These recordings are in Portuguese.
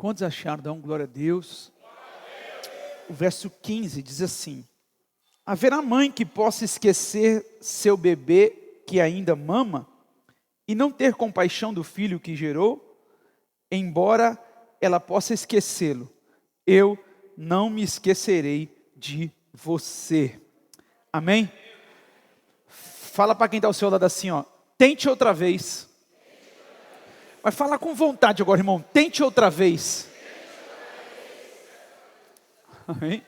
Quantos acharam? Dá um glória a Deus. O verso 15 diz assim: haverá mãe que possa esquecer seu bebê que ainda mama e não ter compaixão do filho que gerou? Embora ela possa esquecê-lo, eu não me esquecerei de você. Amém? Fala para quem está ao seu lado assim, ó. Tente outra vez. Vai falar com vontade agora, irmão. Tente outra vez. Amém?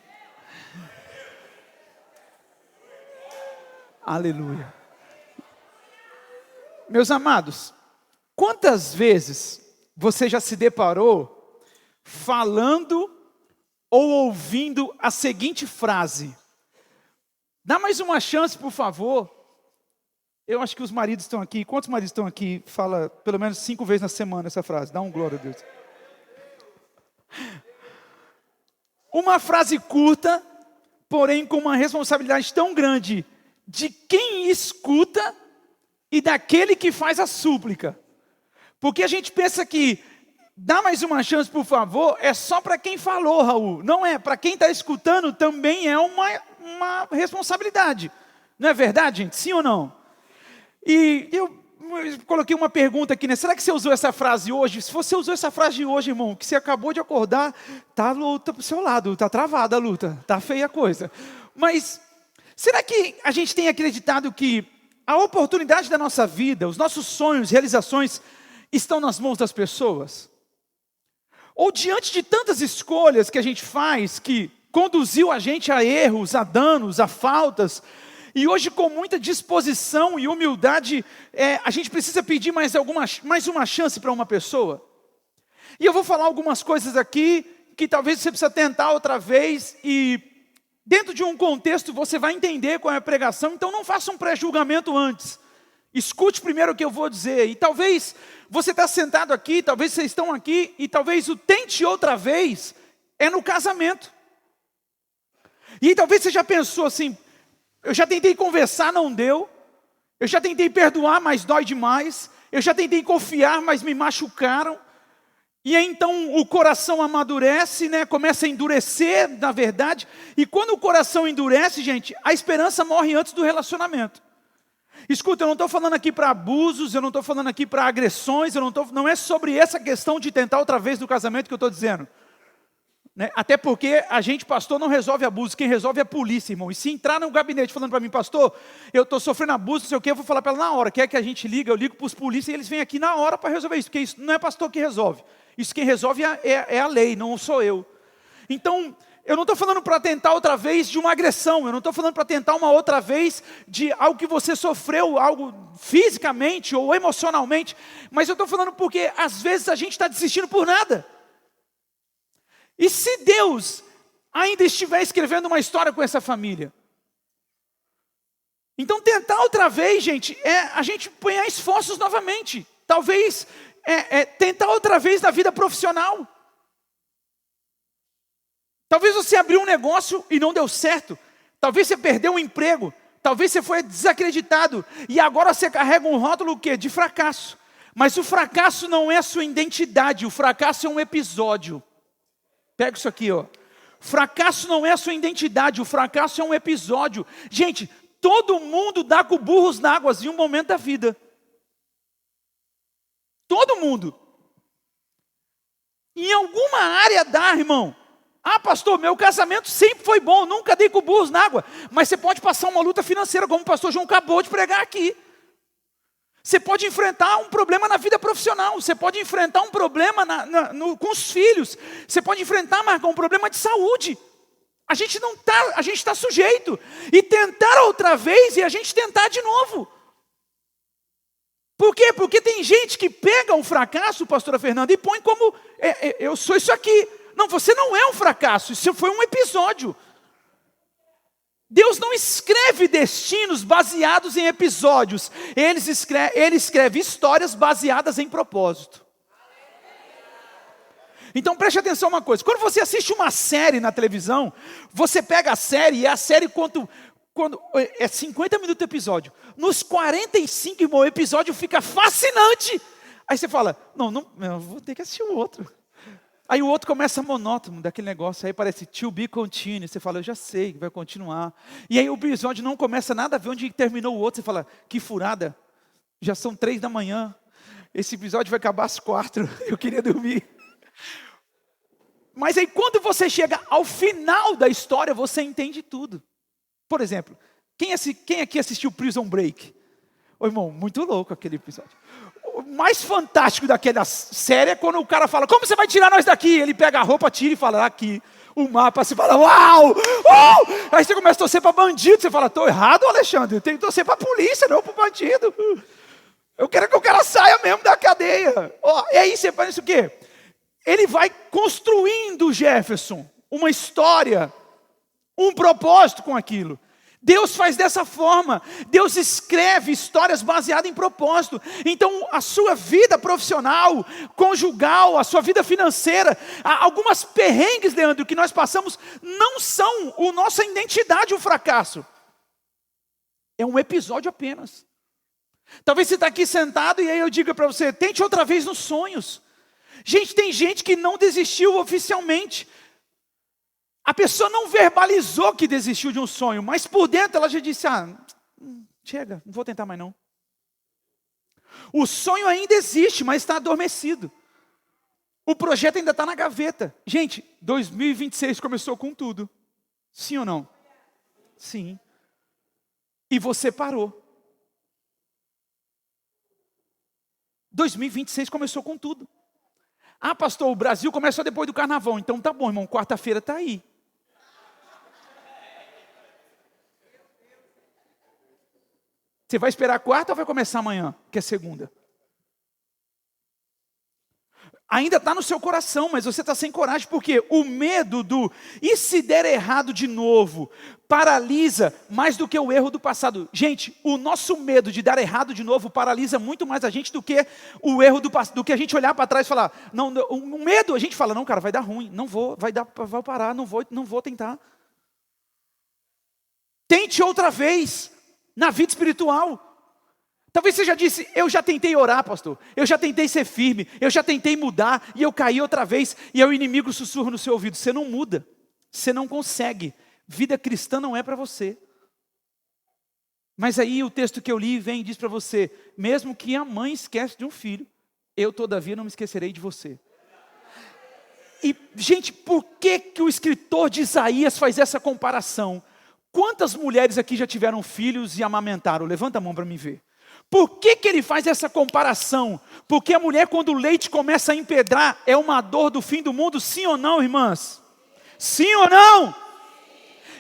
Aleluia. Meus amados, quantas vezes você já se deparou falando ou ouvindo a seguinte frase: dá mais uma chance, por favor. Eu acho que os maridos estão aqui. Quantos maridos estão aqui? Fala pelo menos 5 vezes na semana essa frase. Dá um glória a Deus. Uma frase curta, porém com uma responsabilidade tão grande de quem escuta e daquele que faz a súplica. Porque a gente pensa que dá mais uma chance, por favor, é só para quem falou, Raul. Não é, para quem está escutando também é uma responsabilidade. Não é verdade, gente? Sim ou não? E eu coloquei uma pergunta aqui, né? Será que você usou essa frase hoje? Se você usou essa frase hoje, irmão, que você acabou de acordar, tá a luta pro seu lado, tá travada a luta, tá feia a coisa. Mas será que a gente tem acreditado que a oportunidade da nossa vida, os nossos sonhos, realizações, estão nas mãos das pessoas? Ou diante de tantas escolhas que a gente faz, que conduziu a gente a erros, a danos, a faltas, e hoje com muita disposição e humildade, a gente precisa pedir mais uma chance para uma pessoa? E eu vou falar algumas coisas aqui, que talvez você precisa tentar outra vez, e dentro de um contexto você vai entender qual é a pregação, então não faça um pré-julgamento antes. Escute primeiro o que eu vou dizer, e talvez você está sentado aqui, talvez vocês estão aqui, e talvez o tente outra vez é no casamento. E talvez você já pensou assim: eu já tentei conversar, não deu. Eu já tentei perdoar, mas dói demais. Eu já tentei confiar, mas me machucaram. E aí então o coração amadurece, né? Começa a endurecer, na verdade. E quando o coração endurece, gente, a esperança morre antes do relacionamento. Escuta, eu não estou falando aqui para abusos, eu não estou falando aqui para agressões, não é sobre essa questão de tentar outra vez no casamento que eu estou dizendo. Né? Até porque a gente, pastor, não resolve abuso, quem resolve é a polícia, irmão. E se entrar no gabinete falando para mim: pastor, eu estou sofrendo abuso, não sei o que, eu vou falar para ela na hora. Quer que a gente liga? Eu ligo para os polícias e eles vêm aqui na hora para resolver isso, porque isso não é pastor que resolve. Isso quem resolve é a lei, não sou eu. Então, eu não estou falando para tentar outra vez de uma agressão, eu não estou falando para tentar uma outra vez de algo que você sofreu, algo fisicamente ou emocionalmente, mas eu estou falando porque às vezes a gente está desistindo por nada. E se Deus ainda estiver escrevendo uma história com essa família? Então tentar outra vez, gente, é a gente empenhar esforços novamente. Talvez tentar outra vez na vida profissional. Talvez você abriu um negócio e não deu certo. Talvez você perdeu um emprego. Talvez você foi desacreditado. E agora você carrega um rótulo o quê? De fracasso. Mas o fracasso não é a sua identidade. O fracasso é um episódio. Pega isso aqui, ó. Fracasso não é a sua identidade, o fracasso é um episódio. Gente, todo mundo dá com burros na águas em um momento da vida. Todo mundo. Em alguma área dá, irmão. Ah, pastor, meu casamento sempre foi bom, nunca dei com burros na água. Mas você pode passar uma luta financeira, como o pastor João acabou de pregar aqui. Você pode enfrentar um problema na vida profissional. Você pode enfrentar um problema com os filhos. Você pode enfrentar, Marcão, um problema de saúde. A gente está sujeito. E tentar outra vez e a gente tentar de novo. Por quê? Porque tem gente que pega um fracasso, pastora Fernanda, e põe como, eu sou isso aqui. Não, você não é um fracasso, isso foi um episódio. Deus não escreve destinos baseados em episódios. Ele escreve histórias baseadas em propósito. Então preste atenção uma coisa. Quando você assiste uma série na televisão, você pega a série e a série quando é 50 minutos de episódio. Nos 45, irmão, o episódio fica fascinante. Aí você fala: não, eu vou ter que assistir o outro. Aí o outro começa monótono daquele negócio, aí parece to be continued, você fala, eu já sei que vai continuar. E aí o episódio não começa nada a ver onde terminou o outro, você fala, que furada, já são 3 da manhã, esse episódio vai acabar às 4, eu queria dormir. Mas aí quando você chega ao final da história, você entende tudo. Por exemplo, quem aqui assistiu Prison Break? Ô irmão, muito louco aquele episódio. O mais fantástico daquela série é quando o cara fala, como você vai tirar nós daqui? Ele pega a roupa, tira e fala, aqui, o mapa, você fala, uau! Aí você começa a torcer para bandido, você fala, estou errado, Alexandre, eu tenho que torcer para a polícia, não para o bandido. Eu quero que o cara saia mesmo da cadeia. E aí você faz o quê? Ele vai construindo, Jefferson, uma história, um propósito com aquilo. Deus faz dessa forma. Deus escreve histórias baseadas em propósito. Então, a sua vida profissional, conjugal, a sua vida financeira, algumas perrengues, Leandro, que nós passamos, não são a nossa identidade, o fracasso. É um episódio apenas. Talvez você está aqui sentado e aí eu diga para você, tente outra vez nos sonhos. Gente, tem gente que não desistiu oficialmente. A pessoa não verbalizou que desistiu de um sonho, mas por dentro ela já disse, chega, não vou tentar mais não. O sonho ainda existe, mas está adormecido. O projeto ainda está na gaveta. Gente, 2026 começou com tudo. Sim ou não? Sim. E você parou. 2026 começou com tudo. Pastor, o Brasil começou depois do carnaval. Então tá bom, irmão, quarta-feira está aí. Você vai esperar a quarta ou vai começar amanhã, que é segunda? Ainda está no seu coração, mas você está sem coragem, porque o medo e se der errado de novo, paralisa mais do que o erro do passado. Gente, o nosso medo de dar errado de novo paralisa muito mais a gente do que o erro do passado, do que a gente olhar para trás e falar, não, o medo, a gente fala, não cara, vai dar ruim, não vou, vai parar, não vou tentar. Tente outra vez, na vida espiritual. Talvez você já disse, eu já tentei orar, pastor, eu já tentei ser firme, eu já tentei mudar, e eu caí outra vez, e o inimigo sussurra no seu ouvido, você não muda, você não consegue, vida cristã não é para você. Mas aí o texto que eu li vem e diz para você, mesmo que a mãe esquece de um filho, eu todavia não me esquecerei de você. E gente, por que o escritor de Isaías faz essa comparação? Quantas mulheres aqui já tiveram filhos e amamentaram? Levanta a mão para mim ver. Por que ele faz essa comparação? Porque a mulher, quando o leite começa a empedrar, é uma dor do fim do mundo, sim ou não, irmãs? Sim ou não?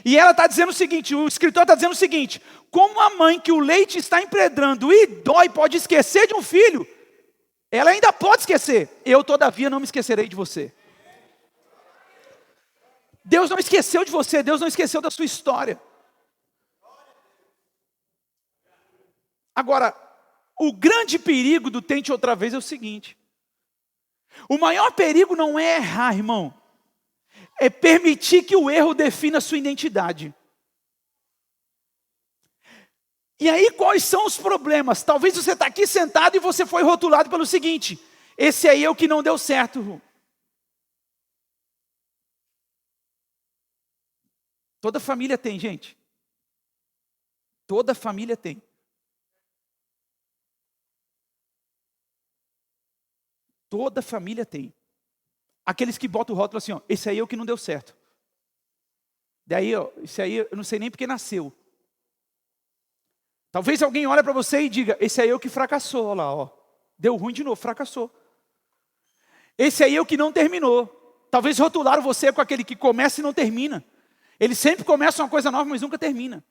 E ela está dizendo o seguinte, o escritor está dizendo o seguinte, como a mãe que o leite está empedrando e dói, pode esquecer de um filho, ela ainda pode esquecer, eu todavia não me esquecerei de você. Deus não esqueceu de você, Deus não esqueceu da sua história. Agora, o grande perigo do tente outra vez é o seguinte, o maior perigo não é errar, irmão, é permitir que o erro defina a sua identidade. E aí quais são os problemas? Talvez você está aqui sentado e você foi rotulado pelo seguinte, esse aí é o que não deu certo. Toda família tem, gente. Toda família tem. Toda família tem. Aqueles que botam o rótulo assim, esse aí é o que não deu certo. Daí, esse aí eu não sei nem porque nasceu. Talvez alguém olhe para você e diga, esse aí é o que fracassou, olha lá, deu ruim de novo, fracassou. Esse aí é o que não terminou. Talvez rotularam você com aquele que começa e não termina. Ele sempre começa uma coisa nova, mas nunca termina.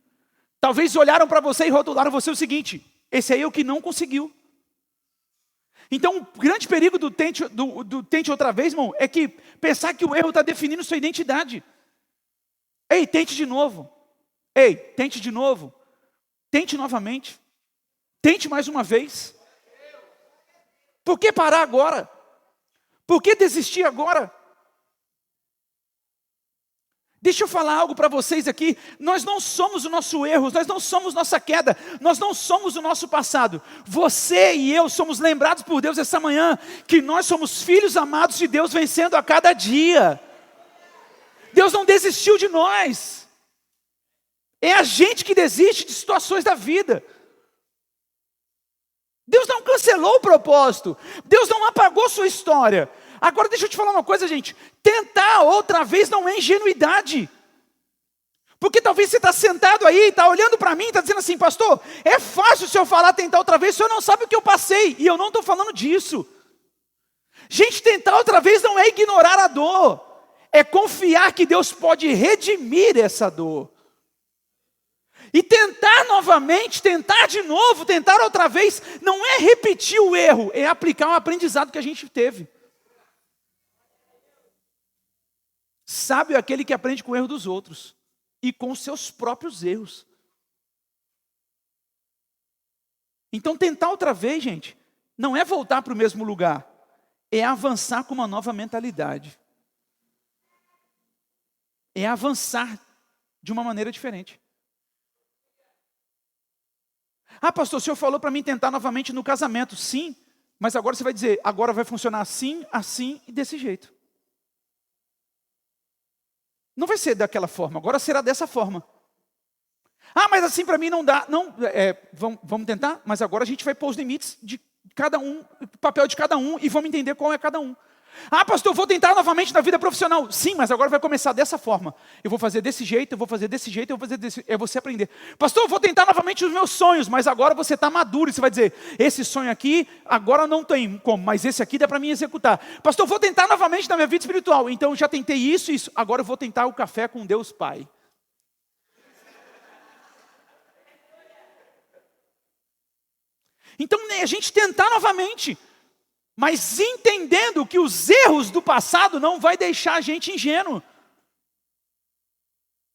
Talvez olharam para você e rotularam você o seguinte, esse aí é o que não conseguiu. Então, o grande perigo do tente outra vez, irmão, é que pensar que o erro está definindo sua identidade. Ei, tente de novo. Ei, tente de novo. Tente novamente. Tente mais uma vez. Por que parar agora? Por que desistir agora? Deixa eu falar algo para vocês aqui. Nós não somos o nosso erro, nós não somos nossa queda, nós não somos o nosso passado. Você e eu somos lembrados por Deus essa manhã que nós somos filhos amados de Deus vencendo a cada dia. Deus não desistiu de nós. É a gente que desiste de situações da vida. Deus não cancelou o propósito. Deus não apagou sua história. Agora deixa eu te falar uma coisa, gente. Tentar outra vez não é ingenuidade. Porque talvez você está sentado aí, está olhando para mim, está dizendo assim, pastor, é fácil se eu falar tentar outra vez, o senhor não sabe o que eu passei. E eu não estou falando disso. Gente, tentar outra vez não é ignorar a dor. É confiar que Deus pode redimir essa dor. E tentar novamente, tentar de novo, tentar outra vez, não é repetir o erro, é aplicar o aprendizado que a gente teve. Sábio é aquele que aprende com o erro dos outros e com os seus próprios erros. Então tentar outra vez, gente, não é voltar para o mesmo lugar, é avançar com uma nova mentalidade. É avançar de uma maneira diferente. Ah, pastor, o senhor falou para mim tentar novamente no casamento. Sim, mas agora você vai dizer, agora vai funcionar assim, assim e desse jeito. Não vai ser daquela forma, agora será dessa forma. Ah, mas assim para mim não dá. Não, vamos tentar, mas agora a gente vai pôr os limites de cada um, o papel de cada um e vamos entender qual é cada um. Ah, pastor, eu vou tentar novamente na vida profissional. Sim, mas agora vai começar dessa forma. Eu vou fazer desse jeito, eu vou fazer desse jeito, eu vou fazer desse... É você aprender. Pastor, eu vou tentar novamente os meus sonhos, mas agora você está maduro. E você vai dizer, esse sonho aqui, agora não tem como, mas esse aqui dá para mim executar. Pastor, eu vou tentar novamente na minha vida espiritual. Então eu já tentei isso e isso. Agora eu vou tentar o café com Deus Pai. Então a gente tentar novamente, mas entendendo que os erros do passado não vai deixar a gente ingênuo.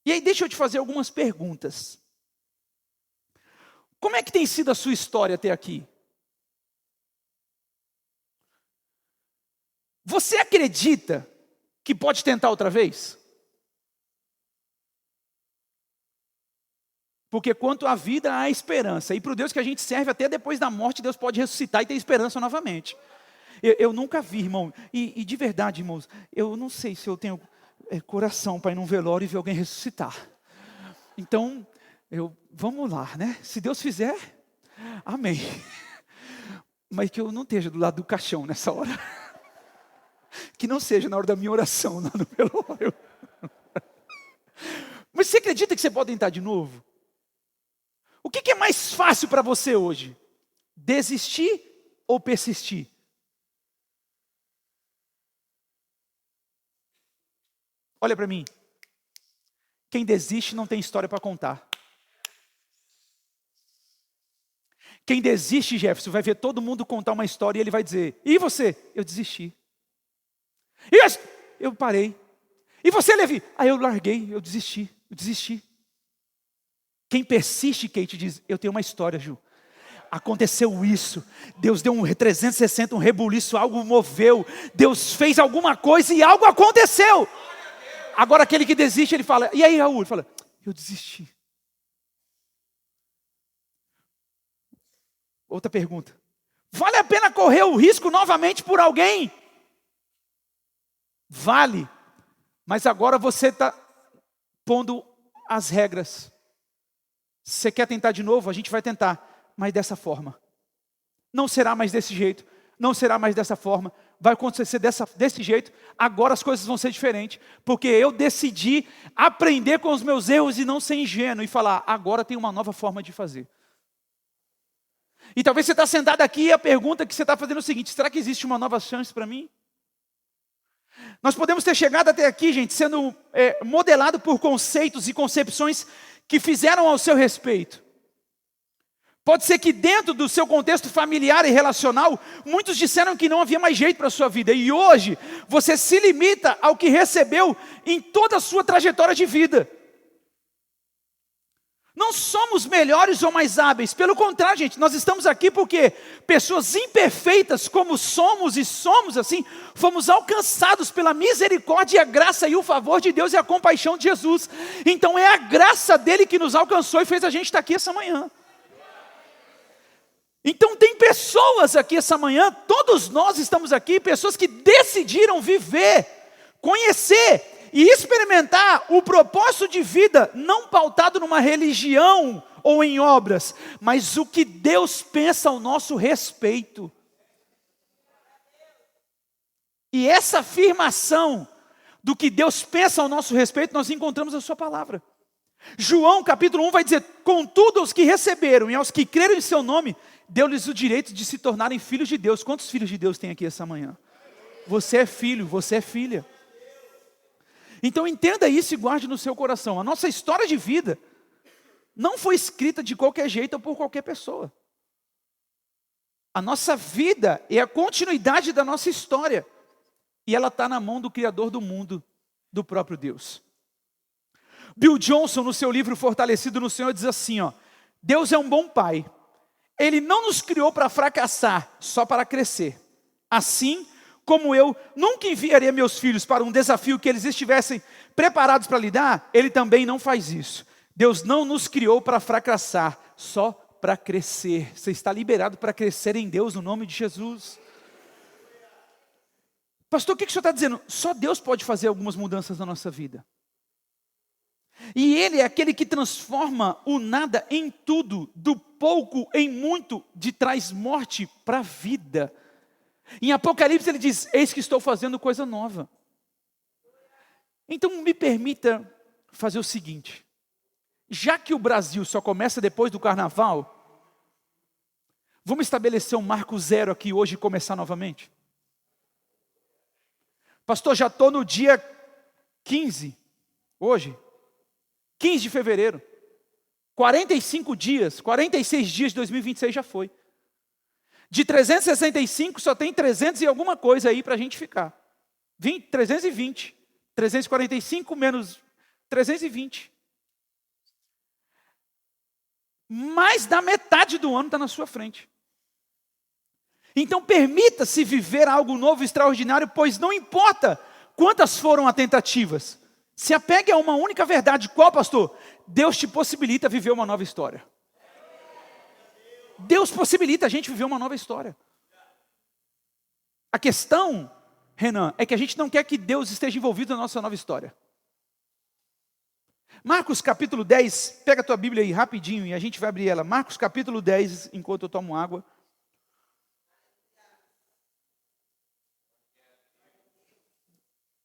E aí deixa eu te fazer algumas perguntas. Como é que tem sido a sua história até aqui? Você acredita que pode tentar outra vez? Porque quanto à vida, há esperança. E para o Deus que a gente serve, até depois da morte, Deus pode ressuscitar e ter esperança novamente. Eu nunca vi, irmão, e de verdade, irmãos, eu não sei se eu tenho coração para ir num velório e ver alguém ressuscitar. Então, vamos lá, né? Se Deus fizer, amém. Mas que eu não esteja do lado do caixão nessa hora. Que não seja na hora da minha oração lá no velório. Mas você acredita que você pode tentar de novo? O que é mais fácil para você hoje? Desistir ou persistir? Olha para mim. Quem desiste não tem história para contar. Quem desiste, Jefferson, vai ver todo mundo contar uma história e ele vai dizer, e você? Eu desisti. E eu parei. E você, Levi? Eu larguei, eu desisti. Quem persiste, Kate, diz, eu tenho uma história, Ju. Aconteceu isso, Deus deu um 360, um rebuliço, algo moveu, Deus fez alguma coisa e algo aconteceu. Agora aquele que desiste, ele fala, e aí, Raul? Ele fala, eu desisti. Outra pergunta, vale a pena correr o risco novamente por alguém? Vale, mas agora você está pondo as regras. Se você quer tentar de novo, a gente vai tentar, mas dessa forma. Não será mais desse jeito, não será mais dessa forma, vai acontecer desse jeito, agora as coisas vão ser diferentes, porque eu decidi aprender com os meus erros e não ser ingênuo e falar, agora tem uma nova forma de fazer. E talvez você está sentado aqui e a pergunta que você está fazendo é o seguinte, será que existe uma nova chance para mim? Nós podemos ter chegado até aqui, gente, sendo modelado por conceitos e concepções que fizeram ao seu respeito. Pode ser que dentro do seu contexto familiar e relacional, muitos disseram que não havia mais jeito para a sua vida. E hoje, você se limita ao que recebeu em toda a sua trajetória de vida. Não somos melhores ou mais hábeis, pelo contrário, gente, nós estamos aqui porque pessoas imperfeitas como somos e somos assim, fomos alcançados pela misericórdia, a graça e o favor de Deus e a compaixão de Jesus. Então é a graça dele que nos alcançou e fez a gente estar aqui essa manhã. Então tem pessoas aqui essa manhã, todos nós estamos aqui, pessoas que decidiram viver, conhecer e experimentar o propósito de vida, não pautado numa religião ou em obras, mas o que Deus pensa ao nosso respeito. E essa afirmação do que Deus pensa ao nosso respeito, nós encontramos na sua palavra. João capítulo 1 vai dizer: contudo aos que receberam e aos que creram em seu nome, deu-lhes o direito de se tornarem filhos de Deus. Quantos filhos de Deus tem aqui essa manhã? Você é filho, você é filha. Então entenda isso e guarde no seu coração. A nossa história de vida não foi escrita de qualquer jeito ou por qualquer pessoa. A nossa vida é a continuidade da nossa história. E ela está na mão do Criador do mundo, do próprio Deus. Bill Johnson, no seu livro Fortalecido no Senhor, diz assim, Deus é um bom pai. Ele não nos criou para fracassar, só para crescer. Assim como eu nunca enviaria meus filhos para um desafio que eles estivessem preparados para lidar, Ele também não faz isso. Deus não nos criou para fracassar, só para crescer. Você está liberado para crescer em Deus, no nome de Jesus. Pastor, o que o senhor está dizendo? Só Deus pode fazer algumas mudanças na nossa vida. E Ele é aquele que transforma o nada em tudo, do pouco em muito, de traz morte para a vida. Em Apocalipse ele diz: eis que estou fazendo coisa nova. Então me permita fazer o seguinte: já que o Brasil só começa depois do carnaval, vamos estabelecer um marco zero aqui hoje e começar novamente? Pastor, já estou no dia 15, hoje, 15 de fevereiro, 45 dias, 46 dias de 2026 já foi. De 365 só tem 300 e alguma coisa aí para a gente ficar. 320. 345 menos 320. Mais da metade do ano está na sua frente. Então permita-se viver algo novo, extraordinário, pois não importa quantas foram as tentativas. Se apegue a uma única verdade. Qual, pastor? Deus te possibilita viver uma nova história. Deus possibilita a gente viver uma nova história. A questão, Renan, é que a gente não quer que Deus esteja envolvido na nossa nova história. Marcos capítulo 10, pega a tua Bíblia aí rapidinho e a gente vai abrir ela. Marcos capítulo 10, enquanto eu tomo água.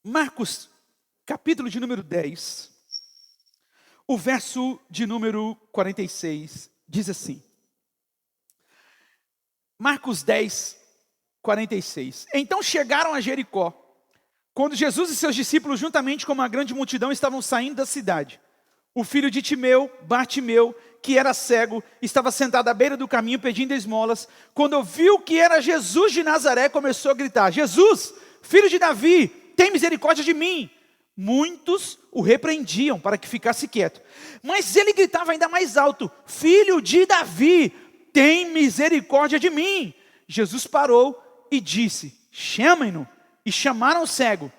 Marcos capítulo de número 10, o verso de número 46, diz assim. Marcos 10, 46. Então chegaram a Jericó, quando Jesus e seus discípulos, juntamente com uma grande multidão, estavam saindo da cidade. O filho de Timeu, Bartimeu, que era cego, estava sentado à beira do caminho pedindo esmolas. Quando ouviu que era Jesus de Nazaré, começou a gritar: Jesus, filho de Davi, tem misericórdia de mim. Muitos o repreendiam para que ficasse quieto. Mas ele gritava ainda mais alto: filho de Davi, tem misericórdia de mim. Jesus parou e disse: chamem-no. E chamaram o cego.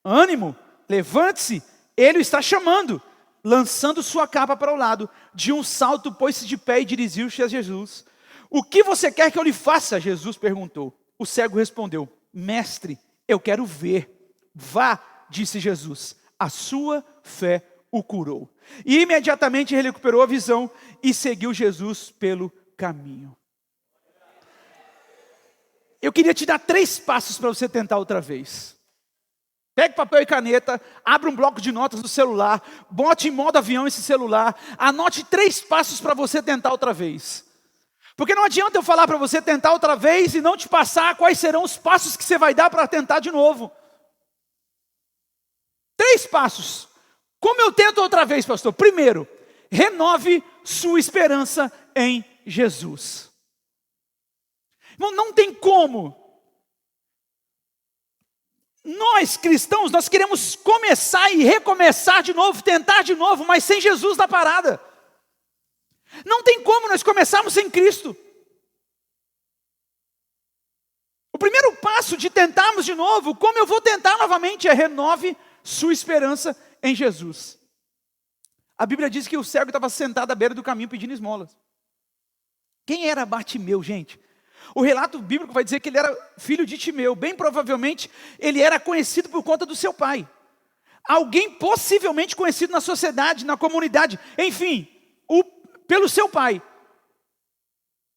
Ânimo, levante-se, ele o está chamando. Lançando sua capa para o lado, de um salto pôs-se de pé e dirigiu-se a Jesus. O que você quer que eu lhe faça? Jesus perguntou. O cego respondeu: mestre, eu quero ver. Vá, disse Jesus, a sua fé o curou. E imediatamente ele recuperou a visão e seguiu Jesus pelo caminho. Eu queria te dar 3 passos para você tentar outra vez. Pegue papel e caneta, abra um bloco de notas do celular, bote em modo avião esse celular, anote 3 passos para você tentar outra vez. Porque não adianta eu falar para você tentar outra vez e não te passar quais serão os passos que você vai dar para tentar de novo. 3 passos. Como eu tento outra vez, pastor? Primeiro, renove sua esperança em Jesus. Irmão, não tem como. Nós cristãos, nós queremos começar e recomeçar de novo, tentar de novo, mas sem Jesus na parada. Não tem como nós começarmos sem Cristo. O primeiro passo de tentarmos de novo, como eu vou tentar novamente, é renove sua esperança em Jesus. A Bíblia diz que o cego estava sentado à beira do caminho pedindo esmolas. Quem era Bartimeu, gente? O relato bíblico vai dizer que ele era filho de Timeu. Bem provavelmente, ele era conhecido por conta do seu pai. Alguém possivelmente conhecido na sociedade, na comunidade. Enfim, pelo seu pai.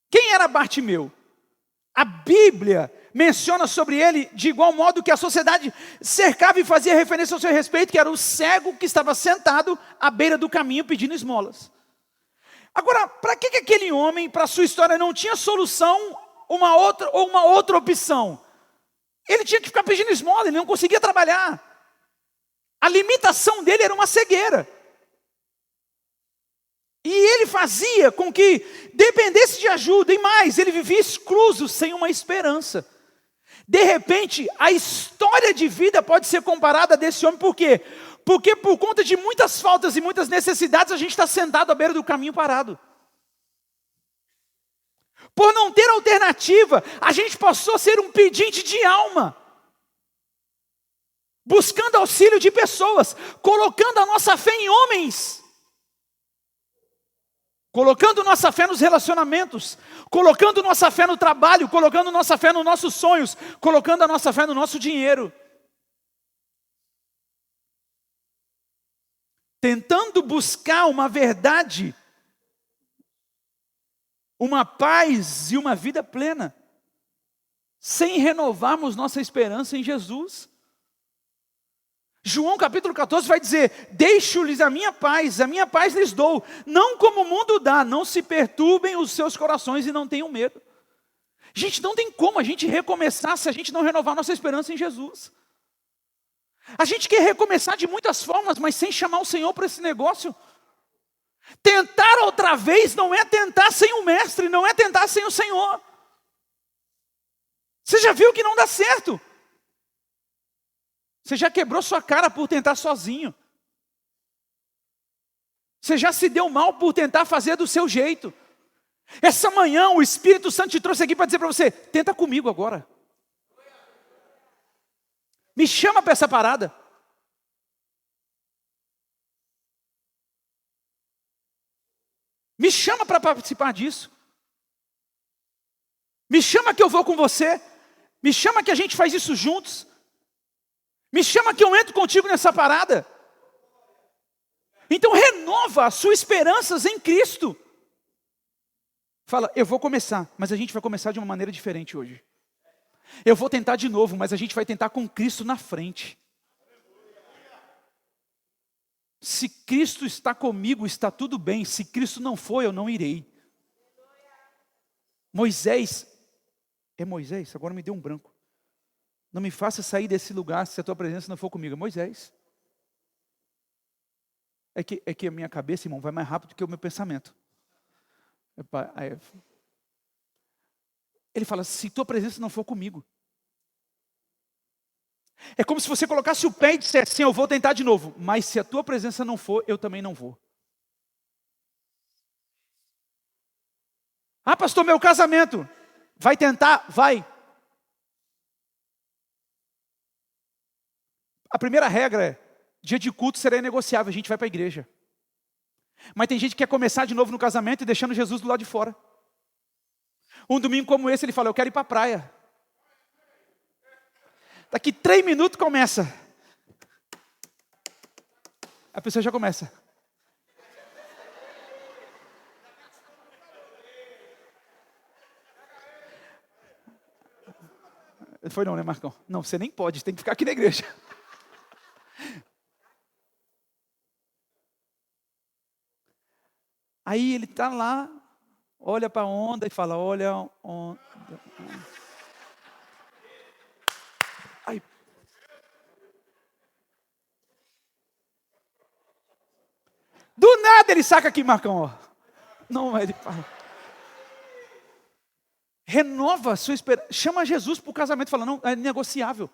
Quem era Bartimeu? A Bíblia menciona sobre ele de igual modo que a sociedade cercava e fazia referência ao seu respeito, que era o cego que estava sentado à beira do caminho pedindo esmolas. Agora, para que aquele homem, para a sua história, não tinha solução, uma outra opção? Ele tinha que ficar pedindo esmola, ele não conseguia trabalhar. A limitação dele era uma cegueira. E ele fazia com que dependesse de ajuda, e mais, ele vivia excluso, sem uma esperança. De repente, a história de vida pode ser comparada a desse homem, por quê? Porque por conta de muitas faltas e muitas necessidades, a gente está sentado à beira do caminho parado. Por não ter alternativa, a gente passou a ser um pedinte de alma. Buscando auxílio de pessoas, colocando a nossa fé em homens. Colocando nossa fé nos relacionamentos, colocando nossa fé no trabalho, colocando nossa fé nos nossos sonhos, colocando a nossa fé no nosso dinheiro. Tentando buscar uma verdade, uma paz e uma vida plena, sem renovarmos nossa esperança em Jesus. João capítulo 14 vai dizer: deixo-lhes a minha paz lhes dou, não como o mundo dá, não se perturbem os seus corações e não tenham medo. Gente, não tem como a gente recomeçar se a gente não renovar nossa esperança em Jesus. A gente quer recomeçar de muitas formas, mas sem chamar o Senhor para esse negócio. Tentar outra vez não é tentar sem o mestre, não é tentar sem o Senhor. Você já viu que não dá certo. Você já quebrou sua cara por tentar sozinho. Você já se deu mal por tentar fazer do seu jeito. Essa manhã o Espírito Santo te trouxe aqui para dizer para você: tenta comigo agora. Me chama para essa parada. Me chama para participar disso. Me chama que eu vou com você. Me chama que a gente faz isso juntos. Me chama que eu entro contigo nessa parada. Então renova as suas esperanças em Cristo. Fala: eu vou começar, mas a gente vai começar de uma maneira diferente hoje. Eu vou tentar de novo, mas a gente vai tentar com Cristo na frente. Se Cristo está comigo, está tudo bem. Se Cristo não for, eu não irei. Moisés, agora me deu um branco. Não me faça sair desse lugar se a tua presença não for comigo. Moisés. É que a minha cabeça, irmão, vai mais rápido que o meu pensamento. Ele fala: se tua presença não for comigo. É como se você colocasse o pé e dissesse assim: eu vou tentar de novo. Mas se a tua presença não for, eu também não vou. Ah, pastor, meu casamento. Vai tentar? Vai. A primeira regra é: dia de culto será inegociável, a gente vai para a igreja. Mas tem gente que quer começar de novo no casamento e deixando Jesus do lado de fora. Um domingo como esse ele fala: eu quero ir para a praia. Daqui 3 minutos começa. A pessoa já começa. Foi não, né, Marcão? Não, você nem pode, tem que ficar aqui na igreja. Aí ele está lá, olha para a onda e fala: olha a onda. Aí. Do nada ele saca aqui, Marcão. Ó. Não, ele fala. Renova a sua esperança. Chama Jesus para o casamento. Fala: não, é negociável.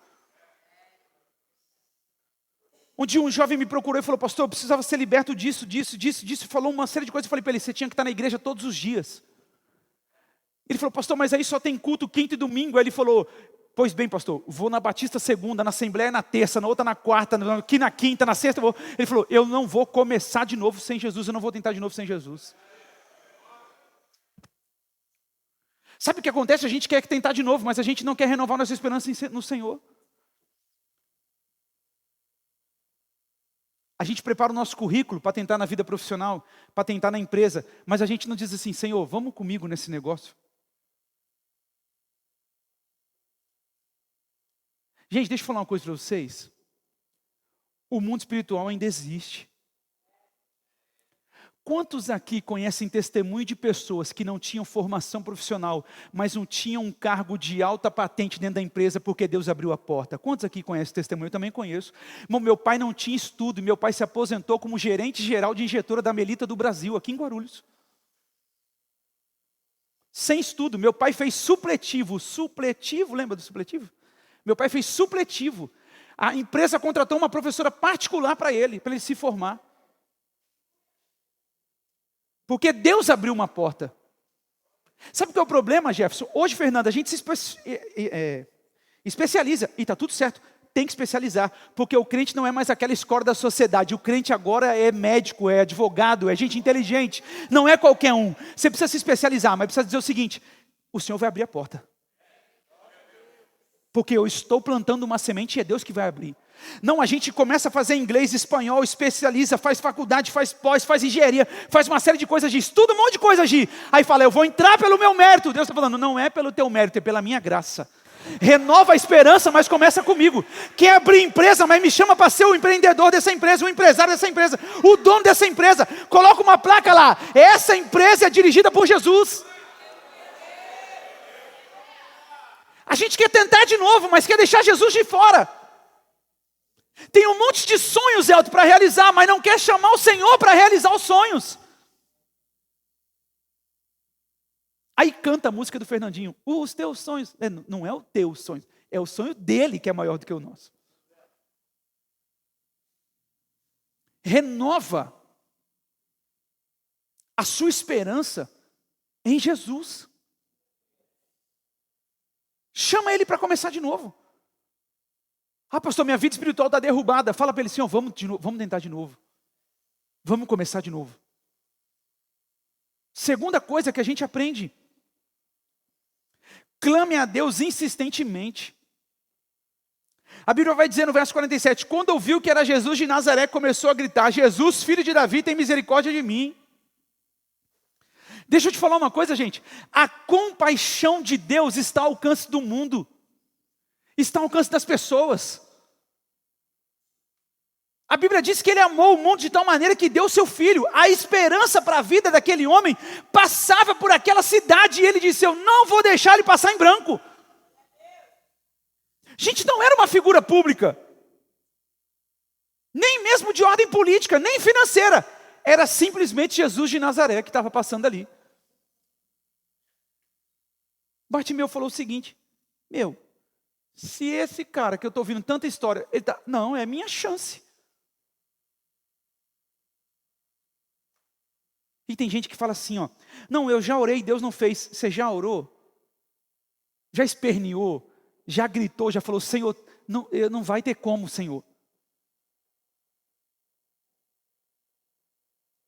Um dia um jovem me procurou e falou: pastor, eu precisava ser liberto disso, e falou uma série de coisas. Eu falei para ele: você tinha que estar na igreja todos os dias. Ele falou: pastor, mas aí só tem culto quinta e domingo. Aí ele falou: pois bem, pastor, vou na Batista segunda, na Assembleia na terça, na outra na quarta, aqui na quinta, na sexta. Ele falou: eu não vou começar de novo sem Jesus, eu não vou tentar de novo sem Jesus. Sabe o que acontece? A gente quer tentar de novo, mas a gente não quer renovar nossa esperança no Senhor. A gente prepara o nosso currículo para tentar na vida profissional, para tentar na empresa, mas a gente não diz assim: Senhor, vamos comigo nesse negócio. Gente, deixa eu falar uma coisa para vocês. O mundo espiritual ainda existe. Quantos aqui conhecem testemunho de pessoas que não tinham formação profissional, mas não tinham um cargo de alta patente dentro da empresa porque Deus abriu a porta? Quantos aqui conhecem testemunho? Eu também conheço. Meu pai não tinha estudo, meu pai se aposentou como gerente geral de injetora da Melita do Brasil, aqui em Guarulhos. Sem estudo, meu pai fez supletivo, lembra do supletivo? Meu pai fez supletivo. A empresa contratou uma professora particular para ele se formar. Porque Deus abriu uma porta. Sabe o que é o problema, Jefferson? Hoje, Fernanda, a gente se especializa. E está tudo certo, tem que especializar. Porque o crente não é mais aquela escória da sociedade. O crente agora é médico, é advogado, é gente inteligente. Não é qualquer um. Você precisa se especializar, mas precisa dizer o seguinte: o Senhor vai abrir a porta. Porque eu estou plantando uma semente e é Deus que vai abrir. Não, a gente começa a fazer inglês, espanhol, especializa, faz faculdade, faz pós, faz engenharia, faz uma série de coisas, estuda um monte de coisas, aí fala: eu vou entrar pelo meu mérito. Deus está falando: não é pelo teu mérito, é pela minha graça. Renova a esperança, mas começa comigo. Quer abrir empresa, mas me chama para ser o empreendedor dessa empresa, o empresário dessa empresa, o dono dessa empresa. Coloca uma placa lá: essa empresa é dirigida por Jesus. A gente quer tentar de novo, mas quer deixar Jesus de fora. Tem um monte de sonhos, Elton, para realizar, mas não quer chamar o Senhor para realizar os sonhos. Aí canta a música do Fernandinho: os teus sonhos. Não é o teu sonho, é o sonho dele que é maior do que o nosso. Renova a sua esperança em Jesus. Chama ele para começar de novo. Ah, pastor, minha vida espiritual está derrubada. Fala para ele assim: vamos tentar de novo. Vamos começar de novo. Segunda coisa que a gente aprende: clame a Deus insistentemente. A Bíblia vai dizer no verso 47, quando ouviu que era Jesus de Nazaré, começou a gritar: Jesus, filho de Davi, tem misericórdia de mim. Deixa eu te falar uma coisa, gente. A compaixão de Deus está ao alcance do mundo. Está ao alcance das pessoas. A Bíblia diz que ele amou o mundo de tal maneira que deu seu filho. A esperança para a vida daquele homem passava por aquela cidade e ele disse: eu não vou deixar ele passar em branco. Gente, não era uma figura pública, nem mesmo de ordem política, nem financeira. Era simplesmente Jesus de Nazaré que estava passando ali. Bartimeu falou o seguinte: se esse cara que eu estou ouvindo tanta história, não, é minha chance. E tem gente que fala assim, não, eu já orei e Deus não fez. Você já orou? Já esperneou? Já gritou? Já falou: Senhor, não vai ter como, Senhor.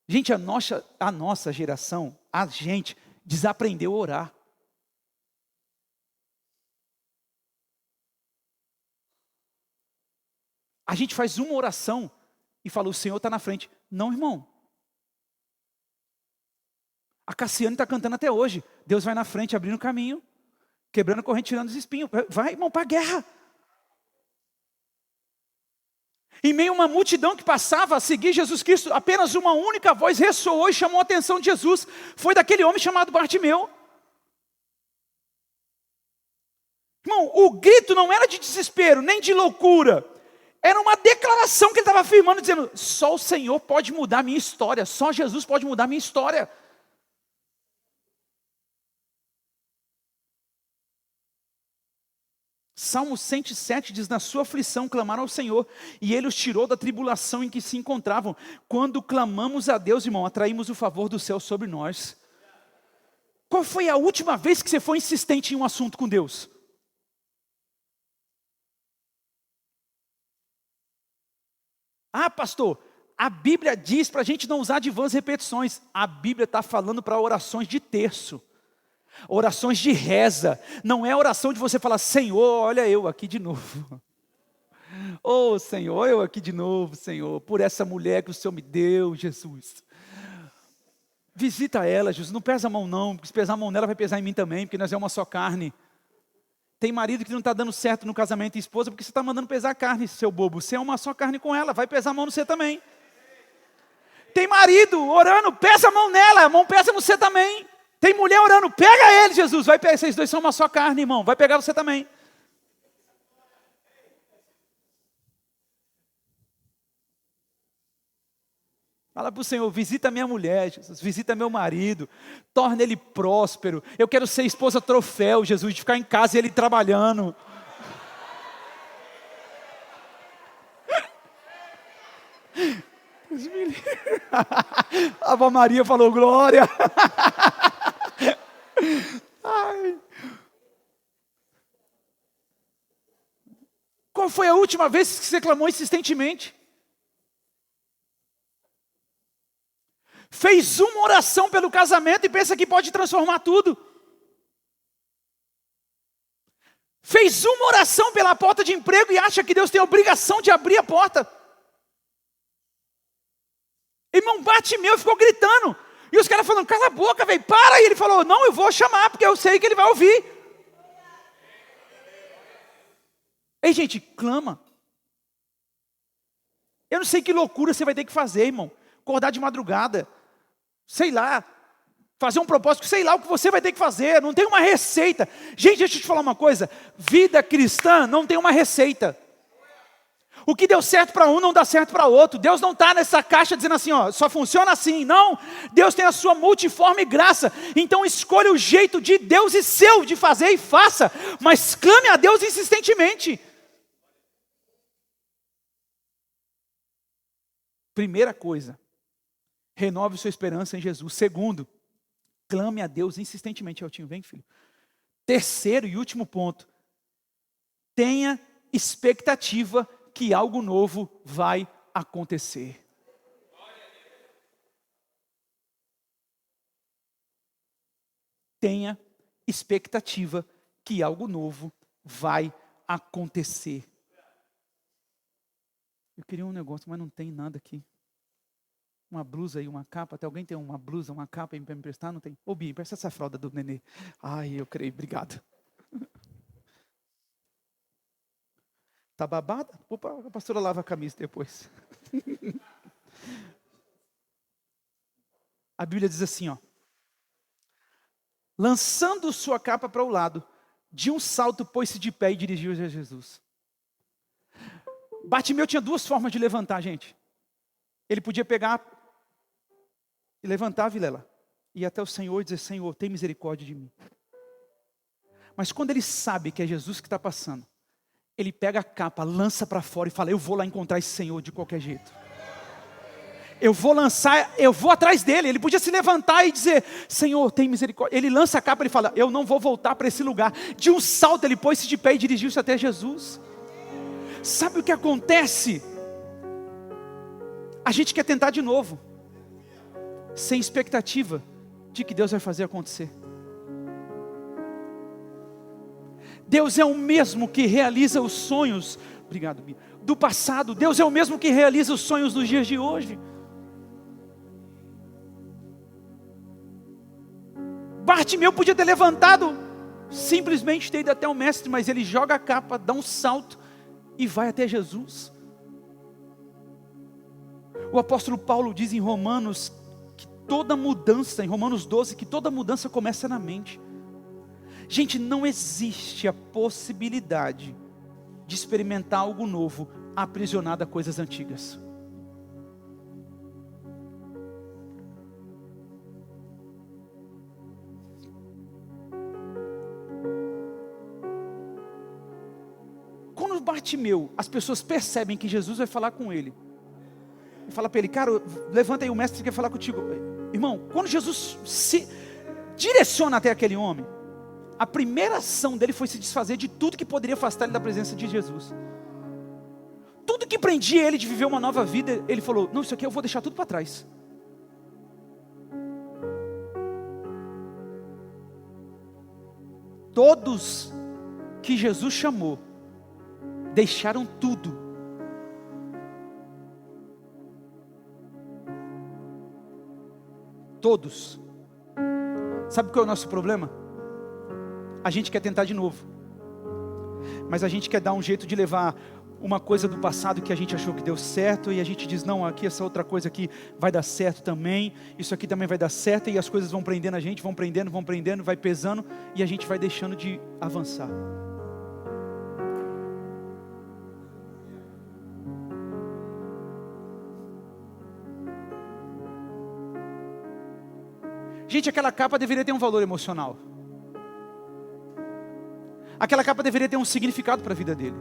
Gente, a nossa geração, a gente desaprendeu a orar. A gente faz uma oração e fala: o Senhor está na frente. Não, irmão. A Cassiane está cantando até hoje: Deus vai na frente, abrindo o caminho, quebrando a corrente, tirando os espinhos. Vai, irmão, para a guerra. Em meio a uma multidão que passava a seguir Jesus Cristo, apenas uma única voz ressoou e chamou a atenção de Jesus. Foi daquele homem chamado Bartimeu. Irmão, o grito não era de desespero, nem de loucura. Era uma declaração que ele estava afirmando, dizendo: só o Senhor pode mudar a minha história. Só Jesus pode mudar a minha história. Salmo 107 diz, na sua aflição clamaram ao Senhor, e Ele os tirou da tribulação em que se encontravam. Quando clamamos a Deus, irmão, atraímos o favor do céu sobre nós. Qual foi a última vez que você foi insistente em um assunto com Deus? Ah, pastor, a Bíblia diz para a gente não usar de vãs repetições. A Bíblia está falando para orações de terço. Orações de reza, não é oração de você falar, Senhor, olha eu aqui de novo. Oh Senhor, eu aqui de novo, Senhor, por essa mulher que o Senhor me deu, Jesus. Visita ela, Jesus, não pesa a mão não, porque se pesar a mão nela vai pesar em mim também, porque nós é uma só carne. Tem marido que não está dando certo no casamento e esposa, porque você está mandando pesar a carne, seu bobo. Você é uma só carne com ela, vai pesar a mão no você também. Tem marido orando, pesa a mão nela, a mão pesa no você também. Tem mulher orando, pega ele, Jesus, vai pegar, vocês dois são uma só carne, irmão, vai pegar você também. Fala para o Senhor, visita minha mulher, Jesus, visita meu marido, torna ele próspero. Eu quero ser esposa troféu, Jesus, de ficar em casa e ele trabalhando. A avó Maria falou, glória. Ai. Qual foi a última vez que você clamou insistentemente? Fez uma oração pelo casamento e pensa que pode transformar tudo. Fez uma oração pela porta de emprego e acha que Deus tem a obrigação de abrir a porta. Irmão, Bartimeu ficou gritando. E os caras falando, cala a boca, velho, para. E ele falou, não, eu vou chamar, porque eu sei que ele vai ouvir. Ei, gente, clama. Eu não sei que loucura você vai ter que fazer, irmão. Acordar de madrugada. Sei lá. Fazer um propósito, sei lá o que você vai ter que fazer. Não tem uma receita. Gente, deixa eu te falar uma coisa. Vida cristã não tem uma receita. O que deu certo para um não dá certo para outro. Deus não está nessa caixa dizendo assim, ó, só funciona assim. Não, Deus tem a sua multiforme graça. Então escolha o jeito de Deus e seu de fazer e faça. Mas clame a Deus insistentemente. Primeira coisa, renove sua esperança em Jesus. Segundo, clame a Deus insistentemente. Eltinho, vem filho. Terceiro e último ponto, tenha expectativa que algo novo vai acontecer. Tenha expectativa que algo novo vai acontecer. Eu queria um negócio, mas não tem nada aqui. Uma blusa e uma capa. Até alguém tem uma blusa, uma capa para me emprestar? Não tem? Ô, Bi, presta essa fralda do nenê. Ai, eu creio, obrigado. Tá babada? Opa, a pastora lava a camisa depois. A Bíblia diz assim, ó. Lançando sua capa para o lado, de um salto pôs-se de pé e dirigiu-se a Jesus. Bartimeu tinha duas formas de levantar, gente. Ele podia pegar e levantar, Vilela, e ir até o Senhor e dizer, Senhor, tem misericórdia de mim. Mas quando ele sabe que é Jesus que está passando, ele pega a capa, lança para fora e fala, eu vou lá encontrar esse Senhor de qualquer jeito. Eu vou lançar, eu vou atrás dele. Ele podia se levantar e dizer, Senhor, tem misericórdia. Ele lança a capa e ele fala, eu não vou voltar para esse lugar. De um salto ele pôs-se de pé e dirigiu-se até Jesus. Sabe o que acontece? A gente quer tentar de novo, sem expectativa de que Deus vai fazer acontecer. Deus é o mesmo que realiza os sonhos, obrigado, Bia, do passado. Deus é o mesmo que realiza os sonhos dos dias de hoje. Bartimeu podia ter levantado, simplesmente ter ido até o mestre, mas ele joga a capa, dá um salto e vai até Jesus. O apóstolo Paulo diz em Romanos que toda mudança, em Romanos 12, que toda mudança começa na mente. Gente, não existe a possibilidade de experimentar algo novo aprisionado a coisas antigas. Bartimeu, as pessoas percebem que Jesus vai falar com ele. E fala para ele, cara, levanta aí, o mestre quer falar contigo. Irmão, quando Jesus se direciona até aquele homem, a primeira ação dele foi se desfazer de tudo que poderia afastar ele da presença de Jesus. Tudo que prendia ele de viver uma nova vida, ele falou, não, isso aqui eu vou deixar tudo para trás. Todos que Jesus chamou, deixaram tudo. Todos. Sabe qual é o nosso problema? A gente quer tentar de novo. Mas a gente quer dar um jeito de levar uma coisa do passado que a gente achou que deu certo, e a gente diz, não, aqui essa outra coisa aqui vai dar certo também, isso aqui também vai dar certo, e as coisas vão prendendo a gente, vão prendendo, vai pesando, e a gente vai deixando de avançar. Gente, aquela capa deveria ter um valor emocional. Aquela capa deveria ter um significado para a vida dele.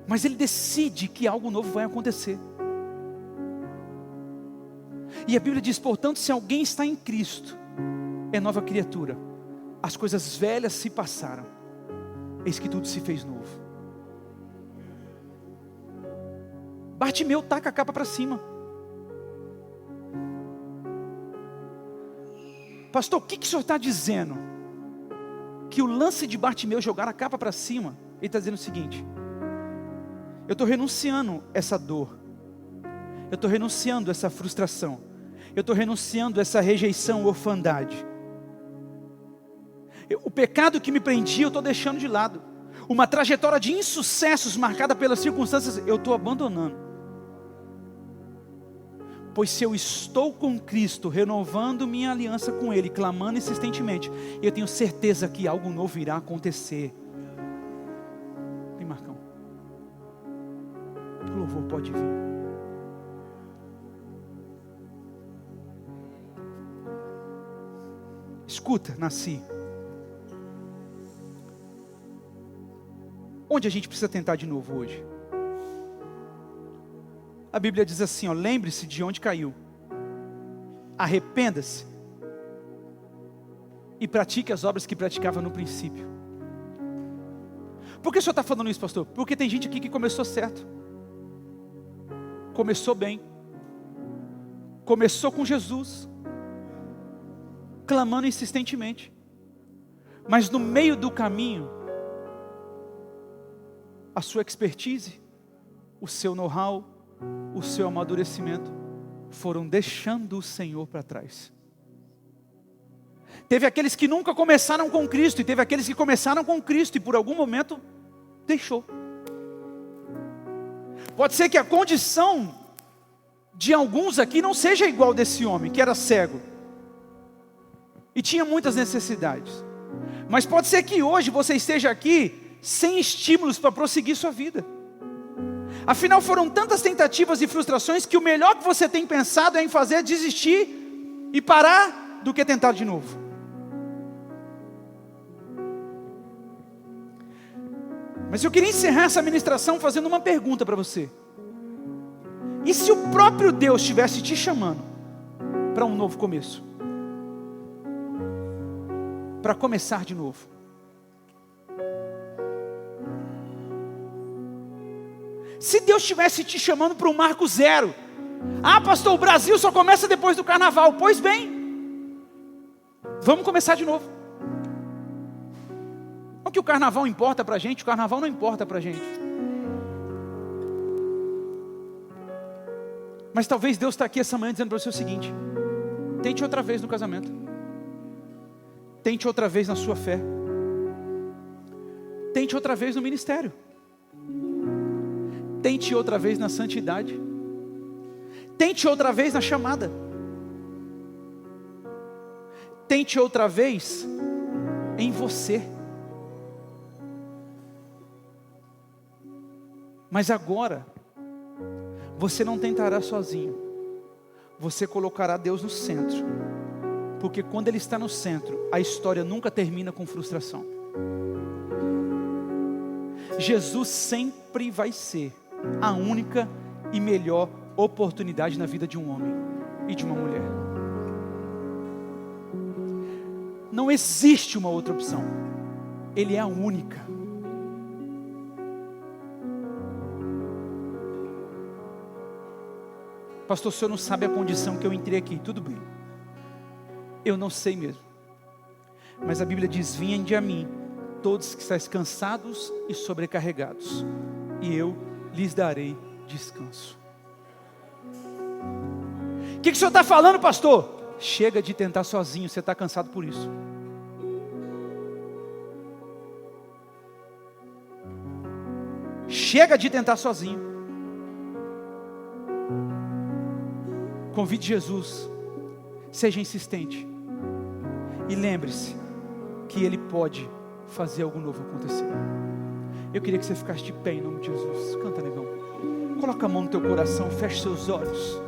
Mas ele decide que algo novo vai acontecer. E a Bíblia diz, portanto, se alguém está em Cristo, é nova criatura. As coisas velhas se passaram, eis que tudo se fez novo. Bartimeu taca a capa para cima. Pastor, o que o senhor está dizendo? Que o lance de Bartimeu jogar a capa para cima, ele está dizendo o seguinte: eu estou renunciando essa dor, eu estou renunciando essa frustração, eu estou renunciando essa rejeição, orfandade. O pecado que me prendia, eu estou deixando de lado. Uma trajetória de insucessos marcada pelas circunstâncias, eu estou abandonando. Pois se eu estou com Cristo, renovando minha aliança com Ele, clamando insistentemente, eu tenho certeza que algo novo irá acontecer. Vem, Marcão. O louvor pode vir. Escuta, Nasci. Onde a gente precisa tentar de novo hoje? A Bíblia diz assim, ó, lembre-se de onde caiu, arrependa-se e pratique as obras que praticava no princípio. Por que o senhor está falando isso, pastor? Porque tem gente aqui que começou certo, começou bem, começou com Jesus, clamando insistentemente, mas no meio do caminho, a sua expertise, o seu know-how, o seu amadurecimento foram deixando o Senhor para trás. Teve aqueles que nunca começaram com Cristo, e teve aqueles que começaram com Cristo e por algum momento deixou. Pode ser que a condição de alguns aqui não seja igual desse homem que era cego e tinha muitas necessidades, mas pode ser que hoje você esteja aqui sem estímulos para prosseguir sua vida. Afinal, foram tantas tentativas e frustrações que o melhor que você tem pensado é em fazer é desistir e parar do que tentar de novo. Mas eu queria encerrar essa ministração fazendo uma pergunta para você. E se o próprio Deus estivesse te chamando para um novo começo? Para começar de novo? Se Deus estivesse te chamando para um marco zero. Ah, pastor, o Brasil só começa depois do carnaval. Pois bem, vamos começar de novo. Não que o carnaval importa para a gente, o carnaval não importa para a gente. Mas talvez Deus está aqui essa manhã dizendo para você o seguinte: tente outra vez no casamento. Tente outra vez na sua fé. Tente outra vez no ministério. Tente outra vez na santidade. Tente outra vez na chamada. Tente outra vez em você. Mas agora, você não tentará sozinho. Você colocará Deus no centro. Porque quando Ele está no centro, a história nunca termina com frustração. Jesus sempre vai ser a única e melhor oportunidade na vida de um homem e de uma mulher. Não existe uma outra opção. Ele é a única. Pastor, o senhor não sabe a condição que eu entrei aqui. Tudo bem. Eu não sei mesmo. Mas a Bíblia diz: vinde a mim, todos que estáis cansados e sobrecarregados, e eu lhes darei descanso. O que o senhor está falando, pastor? Chega de tentar sozinho, você está cansado por isso. Chega de tentar sozinho. Convide Jesus, seja insistente, e lembre-se que Ele pode fazer algo novo acontecer. Eu queria que você ficasse de pé em nome de Jesus. Canta, negão. Coloca a mão no teu coração, feche seus olhos.